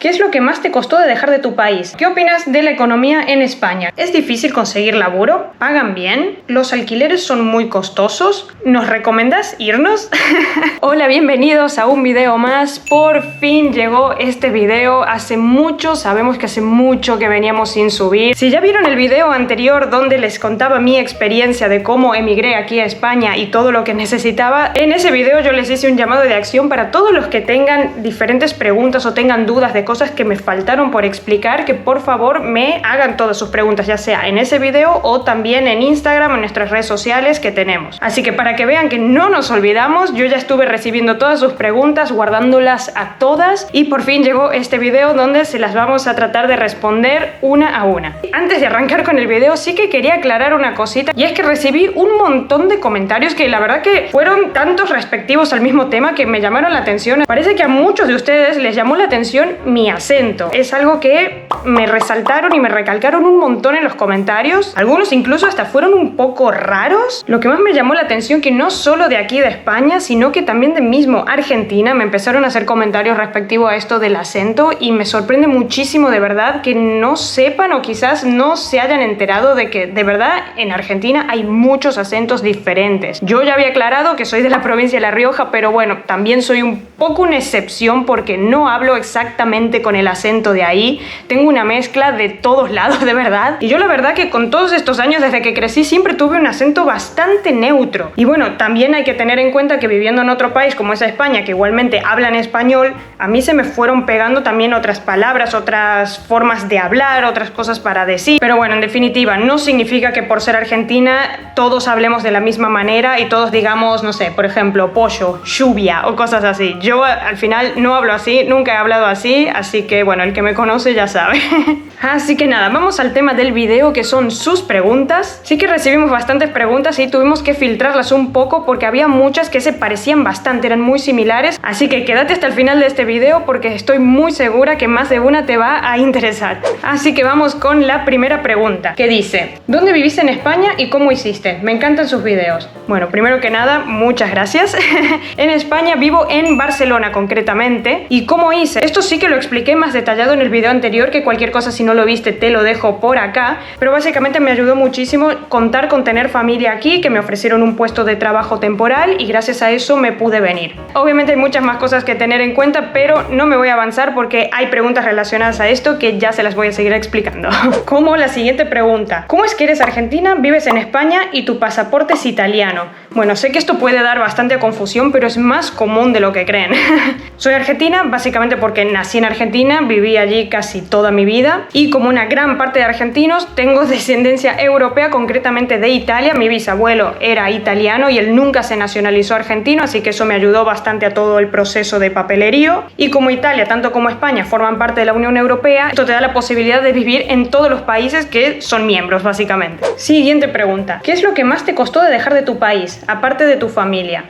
¿Qué es lo que más te costó de dejar de tu país? ¿Qué opinas de la economía en España? ¿Es difícil conseguir laburo? ¿Pagan bien? ¿Los alquileres son muy costosos? ¿Nos recomendás irnos? Hola, bienvenidos a un video más. Por fin llegó este video. Sabemos que hace mucho que veníamos sin subir. Si ya vieron el video anterior donde les contaba mi experiencia de cómo emigré aquí a España y todo lo que necesitaba, en ese video yo les hice un llamado de acción para todos los que tengan diferentes preguntas o tengan dudas de cosas que me faltaron por explicar, que por favor me hagan todas sus preguntas, ya sea en ese video o también en Instagram o en nuestras redes sociales que tenemos. Así que para que vean que no nos olvidamos, yo ya estuve recibiendo todas sus preguntas, guardándolas a todas, y por fin llegó este video donde se las vamos a tratar de responder una a una. Antes de arrancar con el video, sí que quería aclarar una cosita, y es que recibí un montón de comentarios que la verdad que fueron tantos respectivos al mismo tema que me llamaron la atención. Parece que a muchos de ustedes les llamó la atención mi acento. Es algo que me resaltaron y me recalcaron un montón en los comentarios. Algunos incluso hasta fueron un poco raros. Lo que más me llamó la atención, que no solo de aquí de España, sino que también de mismo Argentina me empezaron a hacer comentarios respectivo a esto del acento, y me sorprende muchísimo de verdad que no sepan o quizás no se hayan enterado de que de verdad en Argentina hay muchos acentos diferentes. Yo ya había aclarado que soy de la provincia de La Rioja, pero bueno, también soy un poco una excepción porque no hablo exactamente con el acento de ahí. Tengo una mezcla de todos lados, de verdad. Y yo la verdad que con todos estos años desde que crecí siempre tuve un acento bastante neutro. Y bueno, también hay que tener en cuenta que viviendo en otro país como es España, que igualmente hablan español, a mí se me fueron pegando también otras palabras, otras formas de hablar, otras cosas para decir. Pero bueno, en definitiva, no significa que por ser argentina todos hablemos de la misma manera y todos digamos, no sé, por ejemplo, pollo, lluvia o cosas así. Yo al final no hablo así, nunca he hablado así, así que bueno, el que me conoce ya sabe. Así que nada, vamos al tema del video, que son sus preguntas. Sí que recibimos bastantes preguntas y tuvimos que filtrarlas un poco porque había muchas que se parecían bastante, eran muy similares. Así que quédate hasta el final de este video porque estoy muy segura que más de una te va a interesar. Así que vamos con la primera pregunta, que dice: ¿dónde viviste en España y cómo hiciste? Me encantan sus videos. Bueno, primero que nada, muchas gracias. En España vivo en Barcelona concretamente. ¿Y cómo hice? Esto sí que lo expliqué más detallado en el video anterior, que cualquier cosa, si no lo viste, te lo dejo por acá. Pero básicamente me ayudó muchísimo contar con tener familia aquí, que me ofrecieron un puesto de trabajo temporal y gracias a eso me pude venir. Obviamente hay muchas más cosas que tener en cuenta, pero no me voy a avanzar porque hay preguntas relacionadas a esto que ya se las voy a seguir explicando. Como la siguiente pregunta: ¿cómo es que eres argentina, vives en España y tu pasaporte es italiano? Bueno, sé que esto puede dar bastante confusión, pero es más común de lo que creen. Soy argentina básicamente porque nací en Argentina, viví allí casi toda mi vida, y como una gran parte de argentinos tengo descendencia europea, concretamente de Italia. Mi bisabuelo era italiano y él nunca se nacionalizó argentino, así que eso me ayudó bastante a todo el proceso de papelerío. Y como Italia, tanto como España, forman parte de la Unión Europea, esto te da la posibilidad de vivir en todos los países que son miembros, básicamente. Siguiente pregunta: ¿qué es lo que más te costó de dejar de tu país, aparte de tu familia?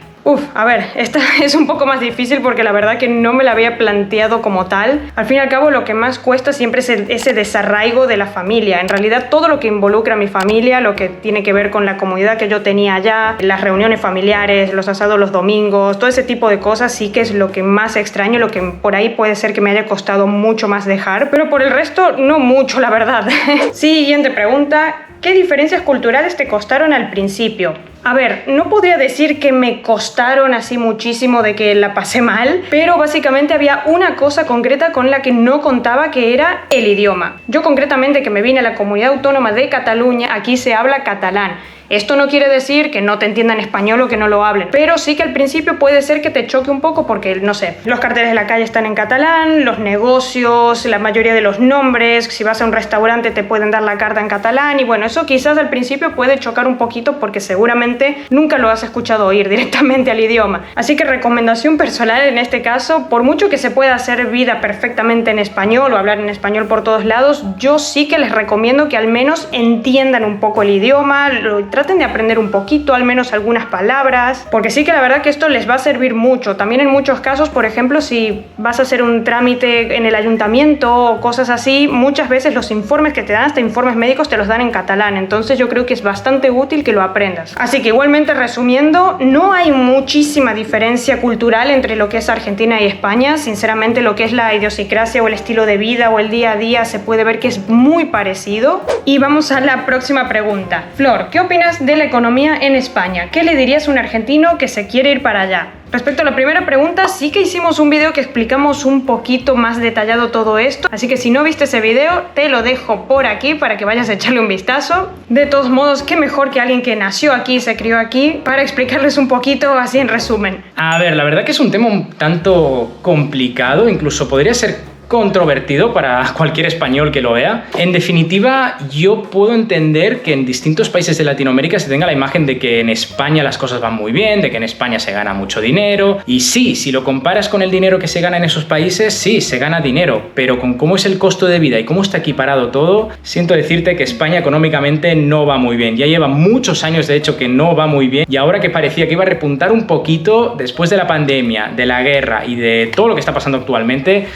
A ver, esta es un poco más difícil porque la verdad que no me la había planteado como tal. Al fin y al cabo, lo que más cuesta siempre es ese desarraigo de la familia. En realidad, todo lo que involucra a mi familia, lo que tiene que ver con la comunidad que yo tenía allá, las reuniones familiares, los asados los domingos, todo ese tipo de cosas sí que es lo que más extraño, lo que por ahí puede ser que me haya costado mucho más dejar. Pero por el resto, no mucho, la verdad. Siguiente pregunta: ¿qué diferencias culturales te costaron al principio? A ver, no podría decir que me costaron así muchísimo de que la pasé mal, pero básicamente había una cosa concreta con la que no contaba, que era el idioma. Yo concretamente, que me vine a la comunidad autónoma de Cataluña, aquí se habla catalán. Esto no quiere decir que no te entiendan español o que no lo hablen, pero sí que al principio puede ser que te choque un poco porque, no sé, los carteles de la calle están en catalán, los negocios, la mayoría de los nombres, si vas a un restaurante te pueden dar la carta en catalán, y bueno, eso quizás al principio puede chocar un poquito porque seguramente nunca lo has escuchado oír directamente al idioma. Así que recomendación personal en este caso: por mucho que se pueda hacer vida perfectamente en español o hablar en español por todos lados, yo sí que les recomiendo que al menos entiendan un poco el idioma, lo traten de aprender un poquito, al menos algunas palabras, porque sí que la verdad que esto les va a servir mucho. También en muchos casos, por ejemplo, si vas a hacer un trámite en el ayuntamiento o cosas así, muchas veces los informes que te dan, hasta informes médicos, te los dan en catalán. Entonces yo creo que es bastante útil que lo aprendas. Así que igualmente, resumiendo, no hay muchísima diferencia cultural entre lo que es Argentina y España. Sinceramente, lo que es la idiosincrasia o el estilo de vida o el día a día se puede ver que es muy parecido. Y vamos a la próxima pregunta. Flor, ¿qué opinas de la economía en España? ¿Qué le dirías a un argentino que se quiere ir para allá? Respecto a la primera pregunta, sí que hicimos un video que explicamos un poquito más detallado todo esto, así que si no viste ese video, te lo dejo por aquí para que vayas a echarle un vistazo. De todos modos, qué mejor que alguien que nació aquí y se crió aquí para explicarles un poquito así en resumen. A ver, la verdad que es un tema un tanto complicado, incluso podría ser controvertido para cualquier español que lo vea. En definitiva, yo puedo entender que en distintos países de Latinoamérica se tenga la imagen de que en España las cosas van muy bien, de que en España se gana mucho dinero. Y sí, si lo comparas con el dinero que se gana en esos países, sí, se gana dinero. Pero con cómo es el costo de vida y cómo está equiparado todo, siento decirte que España económicamente no va muy bien. Ya lleva muchos años, de hecho, que no va muy bien. Y ahora que parecía que iba a repuntar un poquito después de la pandemia, de la guerra y de todo lo que está pasando actualmente,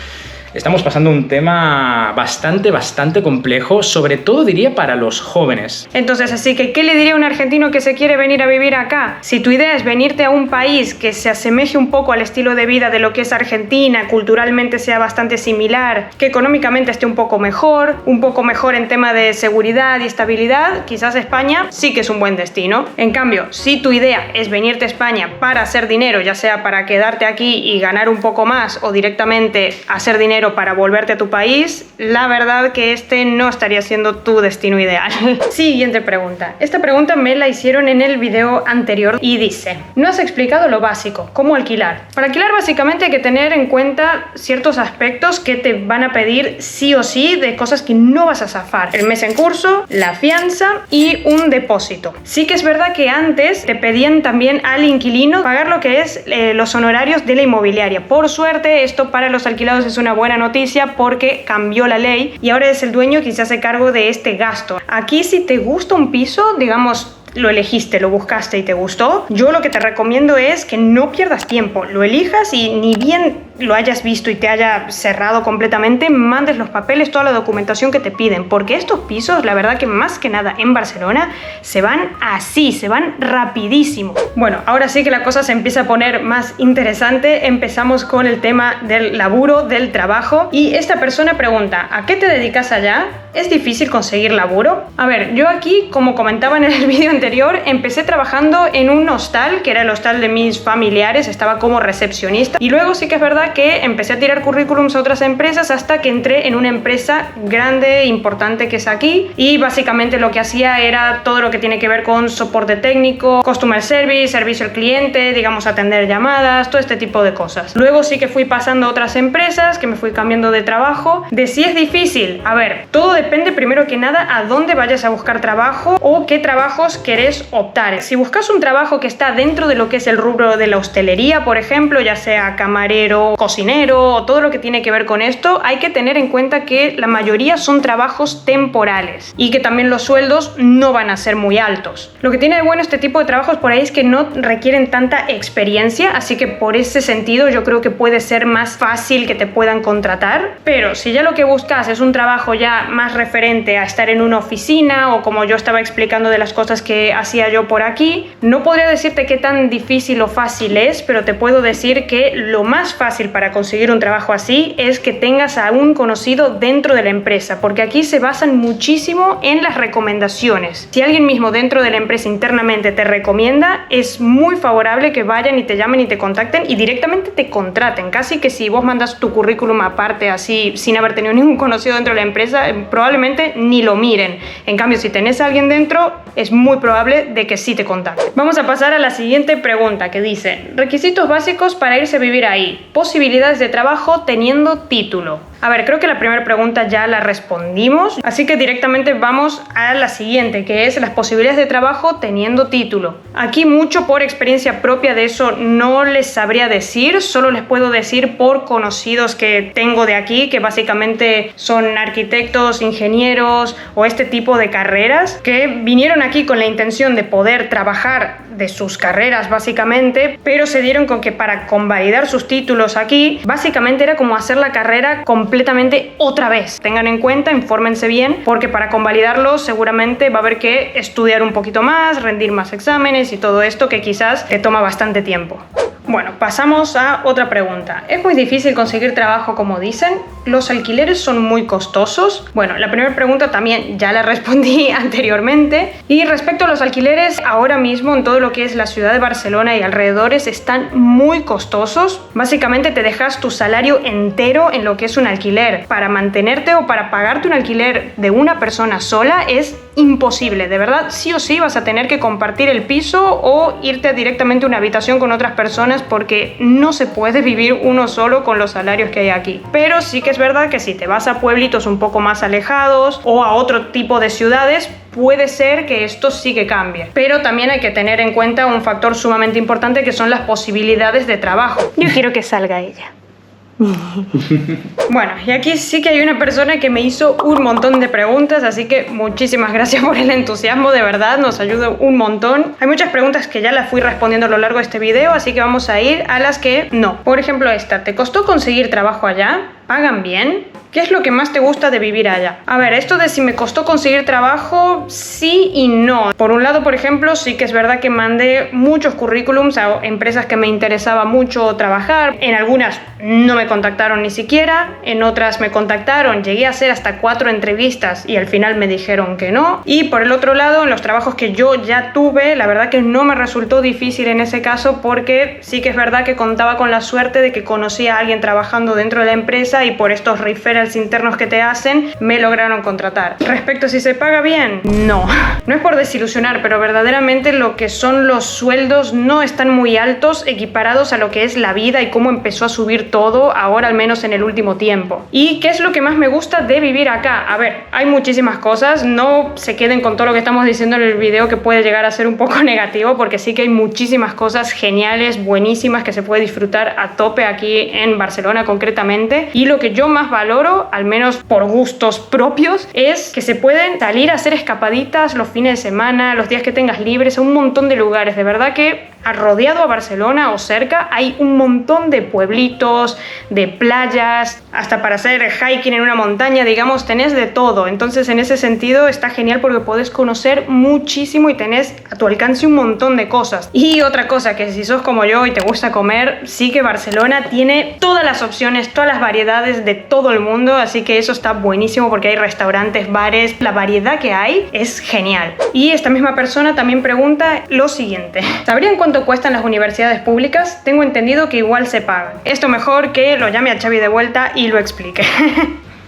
estamos pasando un tema bastante complejo, sobre todo diría para los jóvenes. Entonces, así que, ¿qué le diría a un argentino que se quiere venir a vivir acá? Si tu idea es venirte a un país que se asemeje un poco al estilo de vida de lo que es Argentina, culturalmente sea bastante similar, que económicamente esté un poco mejor en tema de seguridad y estabilidad, quizás España sí que es un buen destino. En cambio, si tu idea es venirte a España para hacer dinero, ya sea para quedarte aquí y ganar un poco más o directamente hacer dinero para volverte a tu país, la verdad que este no estaría siendo tu destino ideal. Siguiente pregunta. Esta pregunta me la hicieron en el video anterior y dice: no has explicado lo básico, cómo alquilar. Para alquilar básicamente hay que tener en cuenta ciertos aspectos que te van a pedir sí o sí, de cosas que no vas a zafar: el mes en curso, la fianza y un depósito. Sí que es verdad que antes te pedían también al inquilino pagar lo que es los honorarios de la inmobiliaria. Por suerte, esto para los alquilados es una buena noticia porque cambió la ley y ahora es el dueño quien se hace cargo de este gasto. Aquí, si te gusta un piso, digamos, lo elegiste, lo buscaste y te gustó, yo lo que te recomiendo es que no pierdas tiempo, lo elijas y ni bien lo hayas visto y te haya cerrado completamente, mandes los papeles, toda la documentación que te piden, porque estos pisos, la verdad que más que nada en Barcelona, se van así, se van rapidísimo. Bueno, ahora sí que la cosa se empieza a poner más interesante. Empezamos con el tema del laburo, del trabajo, y esta persona pregunta: ¿a qué te dedicas allá? ¿Es difícil conseguir laburo? A ver, yo aquí, como comentaba en el vídeo anterior, empecé trabajando en un hostal, que era el hostal de mis familiares, estaba como recepcionista, y luego sí que es verdad que empecé a tirar currículums a otras empresas hasta que entré en una empresa grande, importante, que es aquí, y básicamente lo que hacía era todo lo que tiene que ver con soporte técnico, customer service, servicio al cliente, digamos, atender llamadas, todo este tipo de cosas. Luego sí que fui pasando a otras empresas, que me fui cambiando de trabajo. De si es difícil, a ver, todo depende primero que nada a dónde vayas a buscar trabajo o qué trabajos querés optar. Si buscas un trabajo que está dentro de lo que es el rubro de la hostelería, por ejemplo, ya sea camarero, cocinero o todo lo que tiene que ver con esto, hay que tener en cuenta que la mayoría son trabajos temporales y que también los sueldos no van a ser muy altos. Lo que tiene de bueno este tipo de trabajos por ahí es que no requieren tanta experiencia, así que por ese sentido yo creo que puede ser más fácil que te puedan contratar. Pero si ya lo que buscas es un trabajo ya más referente a estar en una oficina, o como yo estaba explicando de las cosas que hacía yo por aquí, no podría decirte qué tan difícil o fácil es, pero te puedo decir que lo más fácil para conseguir un trabajo así es que tengas a un conocido dentro de la empresa, porque aquí se basan muchísimo en las recomendaciones. Si alguien mismo dentro de la empresa internamente te recomienda, es muy favorable que vayan y te llamen y te contacten y directamente te contraten. Casi que si vos mandas tu currículum aparte así sin haber tenido ningún conocido dentro de la empresa, probablemente ni lo miren. En cambio, si tenés a alguien dentro, es muy probable de que sí te contacten. Vamos a pasar a la siguiente pregunta, que dice: requisitos básicos para irse a vivir ahí. posibilidades de trabajo teniendo título. A ver, creo que la primera pregunta ya la respondimos, así que directamente vamos a la siguiente, que es las posibilidades de trabajo teniendo título. Aquí mucho por experiencia propia de eso no les sabría decir, solo les puedo decir por conocidos que tengo de aquí, que básicamente son arquitectos, ingenieros o este tipo de carreras, que vinieron aquí con la intención de poder trabajar de sus carreras básicamente, pero se dieron con que para convalidar sus títulos aquí, básicamente era como hacer la carrera completamente otra vez. Tengan en cuenta, infórmense bien, porque para convalidarlo seguramente va a haber que estudiar un poquito más, rendir más exámenes y todo esto que quizás te toma bastante tiempo. Bueno, pasamos a otra pregunta. ¿Es muy difícil conseguir trabajo como dicen? ¿Los alquileres son muy costosos? Bueno, la primera pregunta también ya la respondí anteriormente. Y respecto a los alquileres, ahora mismo en todo lo que es la ciudad de Barcelona y alrededores están muy costosos. Básicamente te dejas tu salario entero en lo que es un alquiler. Para mantenerte o para pagarte un alquiler de una persona sola es imposible. De verdad, sí o sí vas a tener que compartir el piso o irte directamente a una habitación con otras personas porque no se puede vivir uno solo con los salarios que hay aquí. Pero sí que es verdad que si te vas a pueblitos un poco más alejados o a otro tipo de ciudades, puede ser que esto sí que cambie. Pero también hay que tener en cuenta un factor sumamente importante que son las posibilidades de trabajo. Yo quiero que salga ella. Bueno, y aquí sí que hay una persona que me hizo un montón de preguntas, así que muchísimas gracias por el entusiasmo, de verdad, nos ayuda un montón. Hay muchas preguntas que ya las fui respondiendo a lo largo de este video, así que vamos a ir a las que no. Por ejemplo esta, ¿te costó conseguir trabajo allá? ¿Pagan bien? ¿Qué es lo que más te gusta de vivir allá? A ver, esto de si me costó conseguir trabajo, sí y no. Por un lado, por ejemplo, sí que es verdad que mandé muchos currículums a empresas que me interesaba mucho trabajar. En algunas no me contactaron ni siquiera, en otras me contactaron, llegué a hacer hasta 4 entrevistas y al final me dijeron que no. Y por el otro lado, en los trabajos que yo ya tuve, la verdad que no me resultó difícil en ese caso porque sí que es verdad que contaba con la suerte de que conocía a alguien trabajando dentro de la empresa y por estos referrals internos que te hacen me lograron contratar. Respecto a si se paga bien, no. No es por desilusionar, pero verdaderamente lo que son los sueldos no están muy altos equiparados a lo que es la vida y cómo empezó a subir todo ahora, al menos en el último tiempo. ¿Y qué es lo que más me gusta de vivir acá? A ver, hay muchísimas cosas, no se queden con todo lo que estamos diciendo en el video que puede llegar a ser un poco negativo, porque sí que hay muchísimas cosas geniales, buenísimas, que se puede disfrutar a tope aquí en Barcelona concretamente. Y lo que yo más valoro, al menos por gustos propios, es que se pueden salir a hacer escapaditas los fines de semana, los días que tengas libres, a un montón de lugares. De verdad que rodeado a Barcelona o cerca hay un montón de pueblitos, de playas, hasta para hacer hiking en una montaña, digamos, tenés de todo. Entonces en ese sentido está genial porque podés conocer muchísimo y tenés a tu alcance un montón de cosas. Y otra cosa, que si sos como yo y te gusta comer, sí que Barcelona tiene todas las opciones, todas las variedades de todo el mundo, así que eso está buenísimo porque hay restaurantes, bares, la variedad que hay es genial. Y esta misma persona también pregunta lo siguiente: ¿sabrían cuánto cuestan las universidades públicas? Tengo entendido que igual se pagan. Esto mejor que lo llame a Xavi de vuelta y lo explique.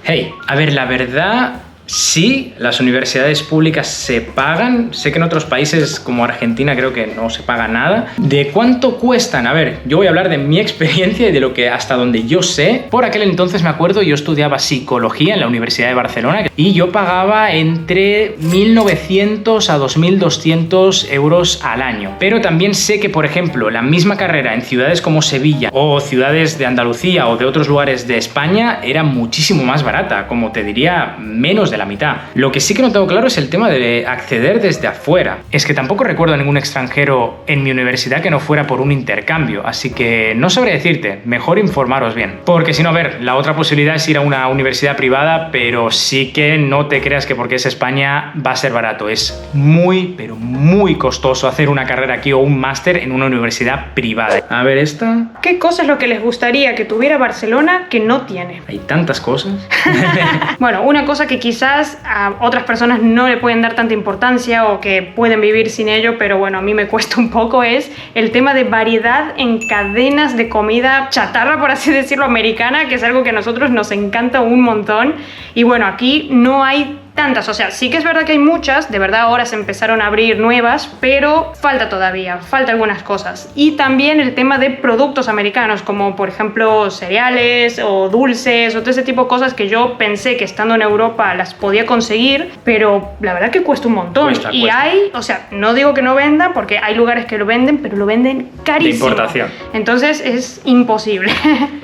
Hey, a ver, la verdad, sí, las universidades públicas se pagan. Sé que en otros países como Argentina creo que no se paga nada. ¿De cuánto cuestan? A ver, yo voy a hablar de mi experiencia y de lo que hasta donde yo sé. Por aquel entonces me acuerdo, yo estudiaba psicología en la Universidad de Barcelona y yo pagaba entre 1.900 a 2.200 euros al año. Pero también sé que, por ejemplo, la misma carrera en ciudades como Sevilla o ciudades de Andalucía o de otros lugares de España era muchísimo más barata, como te diría, menos de la mitad. Lo que sí que no tengo claro es el tema de acceder desde afuera. Es que tampoco recuerdo a ningún extranjero en mi universidad que no fuera por un intercambio, así que no sabré decirte, mejor informaros bien. Porque si no, a ver, la otra posibilidad es ir a una universidad privada, pero sí que no te creas que porque es España va a ser barato. Es muy, pero muy costoso hacer una carrera aquí o un máster en una universidad privada. A ver, esta... ¿Qué cosa es lo que les gustaría que tuviera Barcelona que no tiene? Hay tantas cosas. Bueno, una cosa que quizás a otras personas no le pueden dar tanta importancia o que pueden vivir sin ello, pero bueno, a mí me cuesta un poco, es el tema de variedad en cadenas de comida chatarra, por así decirlo, americana, que es algo que a nosotros nos encanta un montón. Y bueno, aquí no hay tantas. O sea, sí que es verdad que hay muchas, de verdad ahora se empezaron a abrir nuevas, pero falta todavía, falta algunas cosas. Y también el tema de productos americanos, como por ejemplo cereales o dulces o todo ese tipo de cosas que yo pensé que estando en Europa las podía conseguir, pero la verdad que cuesta un montón. Cuesta. Hay, o sea, no digo que no vendan, porque hay lugares que lo venden, pero lo venden carísimo. De importación. Entonces es imposible.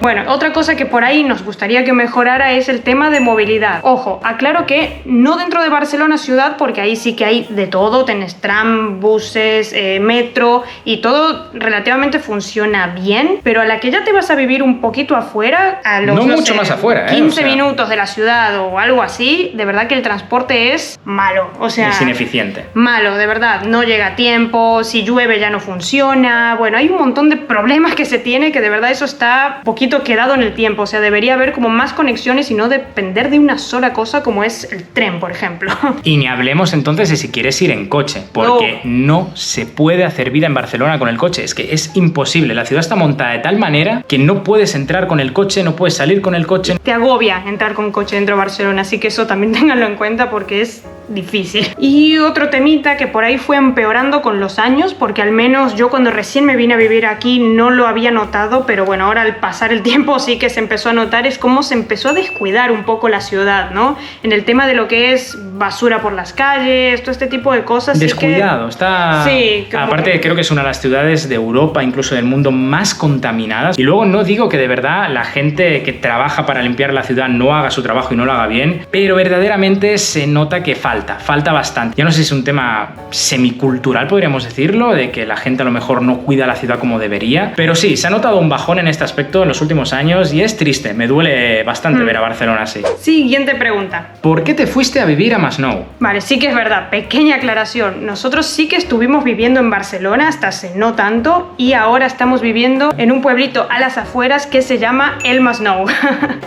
Bueno, otra cosa que por ahí nos gustaría que mejorara es el tema de movilidad. Ojo, aclaro que no dentro de Barcelona ciudad, porque ahí sí que hay de todo, tenés tram, buses, metro y todo relativamente funciona bien, pero a la que ya te vas a vivir un poquito afuera, a los no mucho más afuera, 15 minutos de la ciudad o algo así, de verdad que el transporte es malo, o sea, es ineficiente. Malo, de verdad, no llega a tiempo, si llueve ya no funciona, bueno, hay un montón de problemas que se tiene que de verdad eso está poquito quedado en el tiempo, o sea, debería haber como más conexiones y no depender de una sola cosa como es el tren, por ejemplo. Y ni hablemos entonces de si quieres ir en coche, porque no se puede hacer vida en Barcelona con el coche, es que es imposible, la ciudad está montada de tal manera que no puedes entrar con el coche, no puedes salir con el coche. Te agobia entrar con coche dentro de Barcelona, así que eso también ténganlo en cuenta porque es difícil. Y otro temita que por ahí fue empeorando con los años, porque al menos yo cuando recién me vine a vivir aquí no lo había notado, pero bueno, ahora al pasar el tiempo sí que se empezó a notar, es cómo se empezó a descuidar un poco la ciudad, ¿no? En el tema de lo que es basura por las calles, todo este tipo de cosas. Descuidado, sí está... Sí. Aparte creo que es una de las ciudades de Europa, incluso del mundo, más contaminadas. Y luego no digo que de verdad la gente que trabaja para limpiar la ciudad no haga su trabajo y no lo haga bien, pero verdaderamente se nota que falta bastante. Ya no sé si es un tema semicultural, podríamos decirlo, de que la gente a lo mejor no cuida la ciudad como debería, pero sí, se ha notado un bajón en este aspecto en los últimos años y es triste, me duele bastante ver a Barcelona así. Siguiente pregunta. ¿Por qué te fuiste a vivir a Masnou? Vale, sí que es verdad, pequeña aclaración. Nosotros sí que estuvimos viviendo en Barcelona hasta hace no tanto y ahora estamos viviendo en un pueblito a las afueras que se llama El Masnou.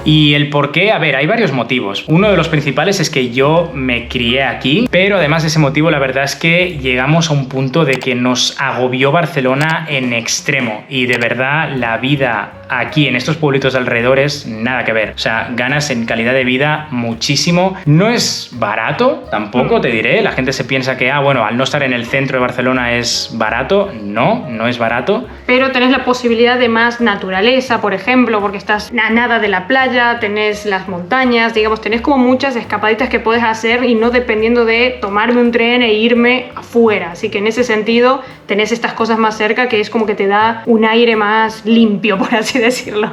¿Y el por qué? A ver, hay varios motivos. Uno de los principales es que yo me crié aquí, pero además de ese motivo la verdad es que llegamos a un punto de que nos agobió Barcelona en extremo y de verdad la vida aquí en estos pueblitos de alrededores nada que ver, o sea, ganas en calidad de vida muchísimo, no es barato tampoco, te diré, la gente se piensa que bueno, al no estar en el centro de Barcelona es barato, no es barato. Pero tenés la posibilidad de más naturaleza, por ejemplo, porque estás a nada de la playa, tenés las montañas, digamos, tenés como muchas escapaditas que puedes hacer y no dependiendo de tomarme un tren e irme afuera, así que en ese sentido tenés estas cosas más cerca que es como que te da un aire más limpio, por así decirlo.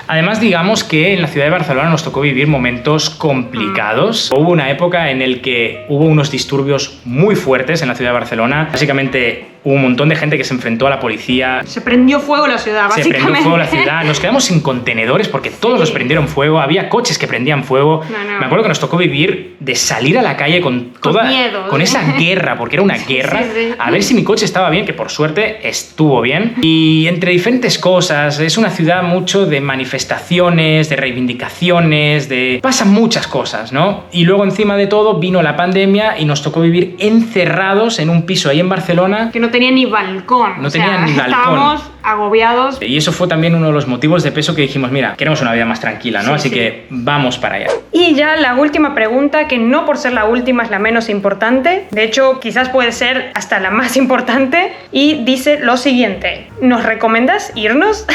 Además, digamos que en la ciudad de Barcelona nos tocó vivir momentos complicados. Hubo una época en la que hubo unos disturbios muy fuertes en la ciudad de Barcelona. Básicamente hubo un montón de gente que se enfrentó a la policía. Se prendió fuego la ciudad, básicamente. Se prendió fuego la ciudad. Nos quedamos sin contenedores porque todos los prendieron fuego. Había coches que prendían fuego. No. Me acuerdo que nos tocó vivir de salir a la calle con miedo, con esa guerra, porque era una guerra. Sí. A ver si mi coche estaba bien, que por suerte estuvo bien. Y entre diferentes cosas, es una ciudad mucho de manifestaciones, de reivindicaciones, pasan muchas cosas, ¿no? Y luego encima de todo vino la pandemia y nos tocó vivir encerrados en un piso ahí en Barcelona. Que no tenía ni balcón. No tenía ni balcón. Estábamos agobiados. Y eso fue también uno de los motivos de peso que dijimos, mira, queremos una vida más tranquila, ¿no? Así que vamos para allá. Y ya la última pregunta, que no por ser la última es la menos importante, de hecho quizás puede ser hasta la más importante, y dice lo siguiente: ¿nos recomiendas irnos?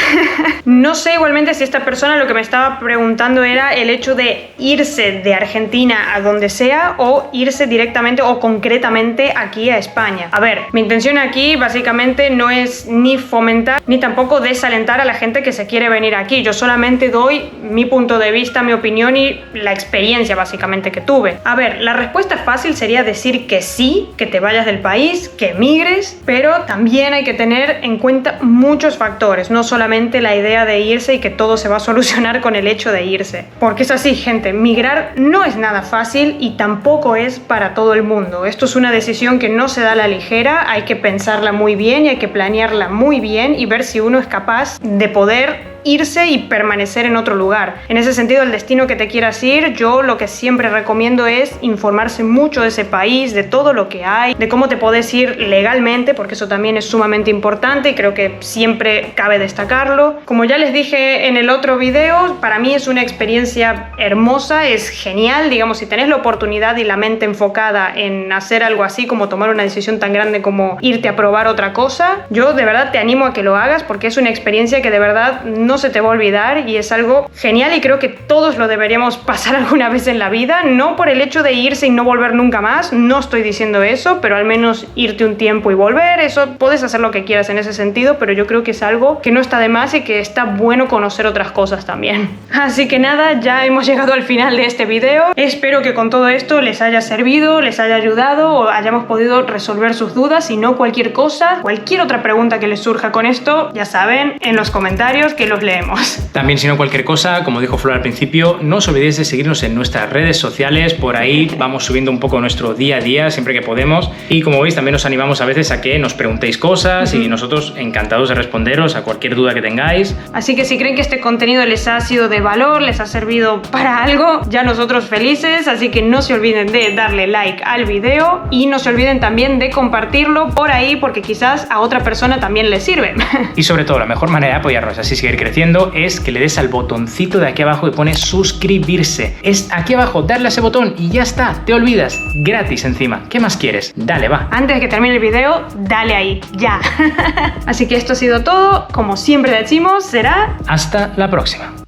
No sé igualmente si esta persona lo que me estaba preguntando era el hecho de irse de Argentina a donde sea o irse directamente o concretamente aquí a España. A ver, mi intención aquí básicamente no es ni fomentar ni tampoco desalentar a la gente que se quiere venir aquí. Yo solamente doy mi punto de vista, mi opinión y la experiencia básicamente que tuve. A ver, la respuesta fácil sería decir que sí, que te vayas del país, que emigres, pero también hay que tener en cuenta muchos factores, no solamente la idea de irse y que todo se va a solucionar con el hecho de irse. Porque es así, gente, migrar no es nada fácil y tampoco es para todo el mundo. Esto es una decisión que no se da a la ligera, hay que pensarla muy bien y hay que planearla muy bien y ver si uno es capaz de poder irse y permanecer en otro lugar. En ese sentido, el destino que te quieras ir, yo lo que siempre recomiendo es informarse mucho de ese país, de todo lo que hay, de cómo te podés ir legalmente, porque eso también es sumamente importante y creo que siempre cabe destacarlo. Como ya les dije en el otro video, para mí es una experiencia hermosa, es genial, digamos, si tenés la oportunidad y la mente enfocada en hacer algo así, como tomar una decisión tan grande como irte a probar otra cosa, yo de verdad te animo a que lo hagas porque es una experiencia que de verdad no se te va a olvidar y es algo genial y creo que todos lo deberíamos pasar alguna vez en la vida, no por el hecho de irse y no volver nunca más, no estoy diciendo eso, pero al menos irte un tiempo y volver, eso puedes hacer lo que quieras en ese sentido, pero yo creo que es algo que no está de más y que está bueno conocer otras cosas también. Así que nada, ya hemos llegado al final de este video, espero que con todo esto les haya servido, les haya ayudado o hayamos podido resolver sus dudas. Si no, cualquier cosa, cualquier otra pregunta que les surja con esto, ya saben, en los comentarios que los leemos. También, si no, cualquier cosa, como dijo Flor al principio, no os olvidéis de seguirnos en nuestras redes sociales, por ahí vamos subiendo un poco nuestro día a día siempre que podemos y como veis también os animamos a veces a que nos preguntéis cosas y nosotros encantados de responderos a cualquier duda que tengáis. Así que si creen que este contenido les ha sido de valor, les ha servido para algo, ya nosotros felices, así que no se olviden de darle like al video y no se olviden también de compartirlo por ahí porque quizás a otra persona también le sirve. Y sobre todo, la mejor manera de apoyarnos así seguir creciendo es que le des al botoncito de aquí abajo que pone suscribirse. Es aquí abajo, darle a ese botón y ya está, te olvidas, gratis encima. ¿Qué más quieres? Dale, va. Antes de que termine el video, dale ahí, ya. Así que esto ha sido todo, como siempre decimos, será hasta la próxima.